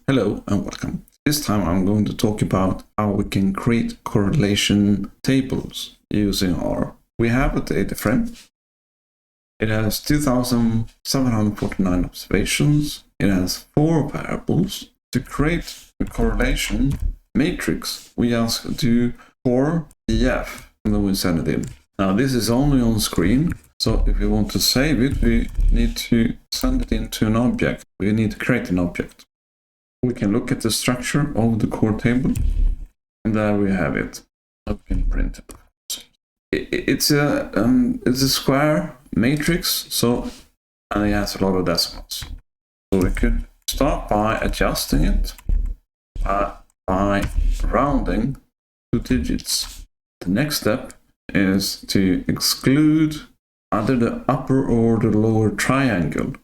Hello and welcome. This time I'm going to talk about how we can create correlation tables using R. We have a data frame. It has 2,749 observations. It has 4 variables. To create a correlation matrix, we ask do cor.df and then we send it in. Now this is only on screen, so if we want to save it, we need to send it into an object. We need to create an object. We can look at the structure of the core table, and there we have it. We can print it. It's a square matrix, so and it has a lot of decimals. So we could start by adjusting it by rounding 2 digits. The next step is to exclude either the upper or the lower triangle.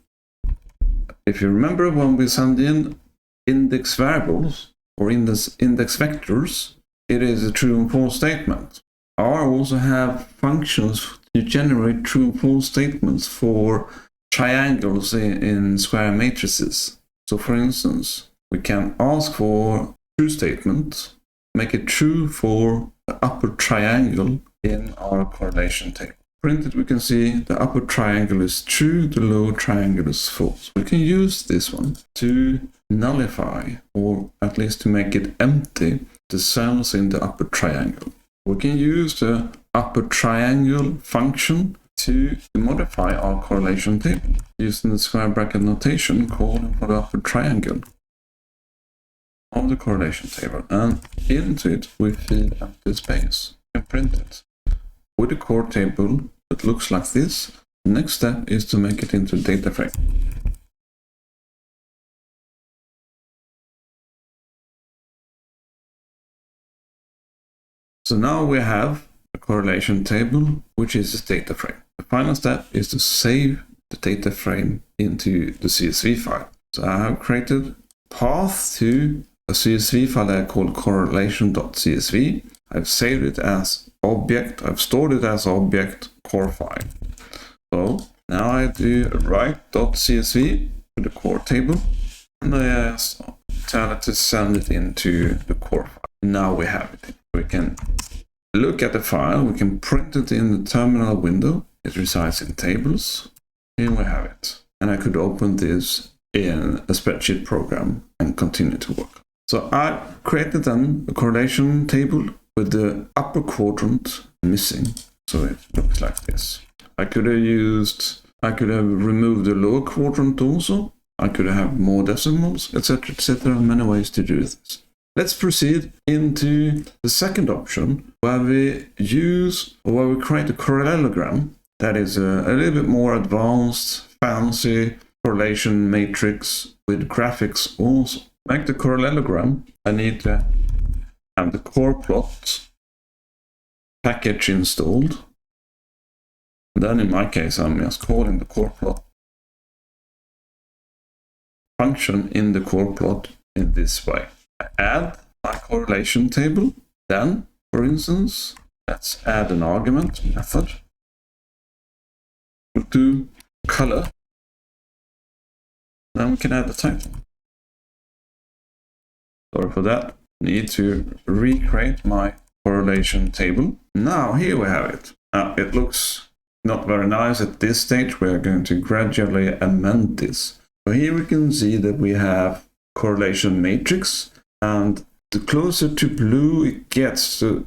If you remember, when we send in index variables or index vectors, it is a true and false statement. R also have functions to generate true and false statements for triangles in square matrices. So for instance, we can ask for true statement, make it true for the upper triangle in our correlation table. Printed, we can see the upper triangle is true, the lower triangle is false. We can use this one to nullify, or at least to make it empty, the cells in the upper triangle. We can use the upper triangle function to modify our correlation table using the square bracket notation calling for the upper triangle of the correlation table, and into it we feed empty space and print it. With a core table that looks like this, the next step is to make it into a data frame. So now we have a correlation table, which is a data frame. The final step is to save the data frame into the CSV file. So I have created a path to a CSV file that I call correlation.csv. I've saved it as object, I've stored it as object core file. So now I do write.csv to the core table, and I tell it to send it into the core file. Now we have it. We can look at the file, we can print it in the terminal window. It resides in tables. Here we have it. And I could open this in a spreadsheet program and continue to work. So I created then a correlation table with the upper quadrant missing. So it looks like this. I could have removed the lower quadrant also. I could have more decimals, etc., etc. Many ways to do this. Let's proceed into the second option, where we create a correlogram that is a little bit more advanced, fancy correlation matrix with graphics also. Make the correlogram, I need to have the corrplot package installed. Then in my case, I'm just calling the corrplot function in the corrplot in this way. I add my correlation table. Then, for instance, let's add an argument method. We'll do color. Then we can add the title. Sorry for that. Need to recreate my correlation table. Now here we have it. It looks not very nice at this stage. We are going to gradually amend this. So here we can see that we have correlation matrix, and the closer to blue it gets, the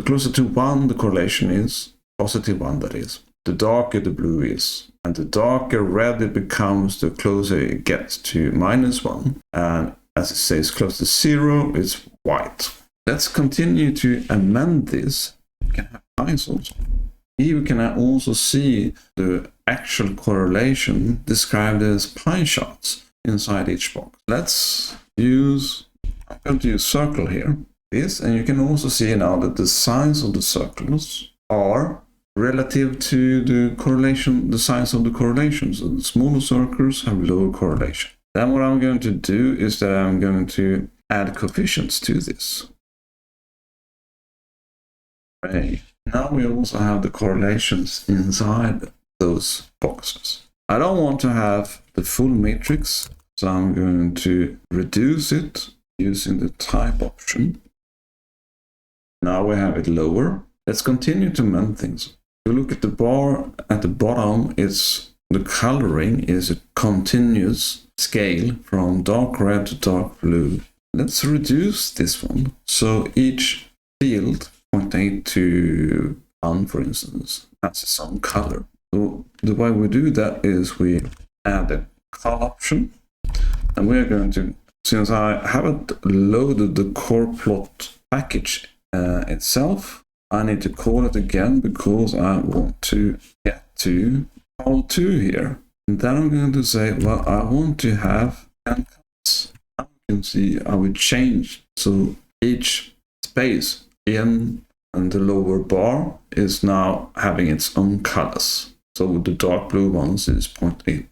closer to 1 the correlation is, positive 1 that is, the darker the blue is. And the darker red it becomes, the closer it gets to -1. And as it says close to 0, it's white. Let's continue to amend this. We can have lines also. Here we can also see the actual correlation described as pie charts inside each box. I'm going to use circle here. And you can also see now that the size of the circles are relative to the correlation, the size of the correlation. So the smaller circles have lower correlation. Then what I'm going to do is that I'm going to add coefficients to this. Okay. Now we also have the correlations inside those boxes. I don't want to have the full matrix, So I'm going to reduce it using the type option. Now we have it lower. Let's continue to mend things. If you look at the bar at the bottom, the coloring is a continuous scale from dark red to dark blue. Let's reduce this one. So each field, 0.8 to 1, for instance, has its own color. So the way we do that is we add a color option, and we're going to, since I haven't loaded the corrplot package itself, I need to call it again because I want to get to call 2 here. And then I'm going to say, well, I want to have 10 colors. Now you can see how we change. So each space in and the lower bar is now having its own colors. So the dark blue ones is 0.8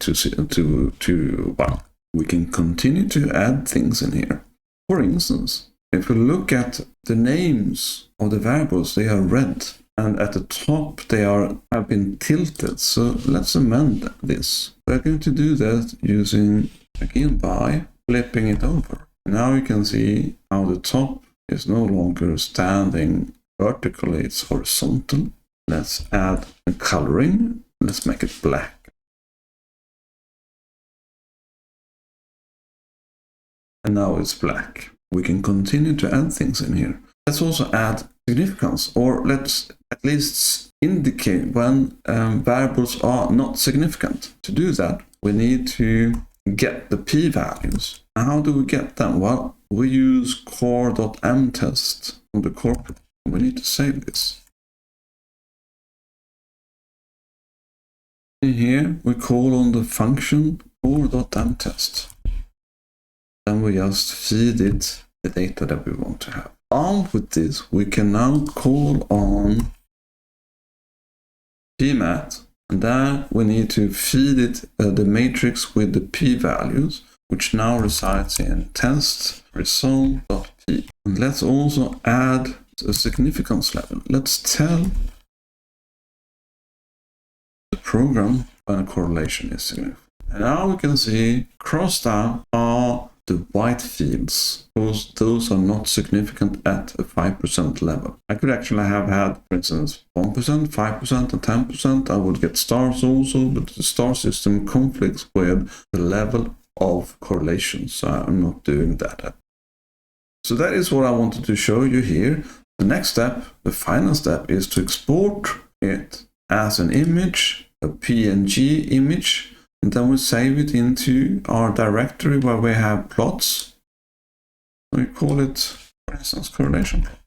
to 1. We can continue to add things in here. For instance, if we look at the names of the variables, they are red, and at the top they have been tilted. So let's amend this. We're going to do that using, again, by flipping it over. Now you can see how the top is no longer standing vertically, it's horizontal. Let's add a coloring. Let's make it black. And now it's black. We can continue to add things in here. Let's also add significance, or let's at least indicate when variables are not significant. To do that, we need to get the p-values. How do we get them? Well, we use cor.mtest on the corrplot. We need to save this. In here, we call on the function cor.mtest. Then we just feed it the data that we want to have. Armed with this, we can now call on pmat, and there we need to feed it the matrix with the p-values, which now resides in test result.p. And let's also add a significance level. Let's tell the program when a correlation is significant. And now we can see crossed out are the white fields, because those are not significant at a 5% level. I could actually have had, for instance, 1%, 5%, and 10%. I would get stars also, but the star system conflicts with the level of correlation, so I'm not doing that. So that is what I wanted to show you here. The next step, the final step, is to export it as an image, a PNG image, and then we save it into our directory where we have plots. We call it, for instance, correlation plot.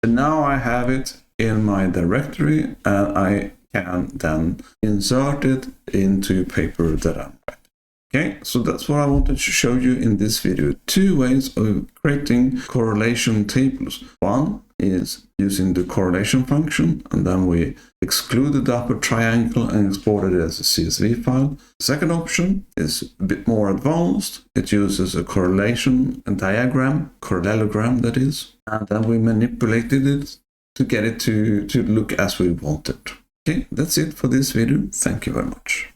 And now I have it in my directory, and I can then insert it into paper that I'm writing. Okay, so that's what I wanted to show you in this video. 2 ways of creating correlation tables. One is using the correlation function, and then we exclude the upper triangle and export it as a CSV file. The second option is a bit more advanced. It uses a correlation diagram, correlogram that is, and then we manipulated it to get it to look as we wanted. Okay, that's it for this video. Thank you very much.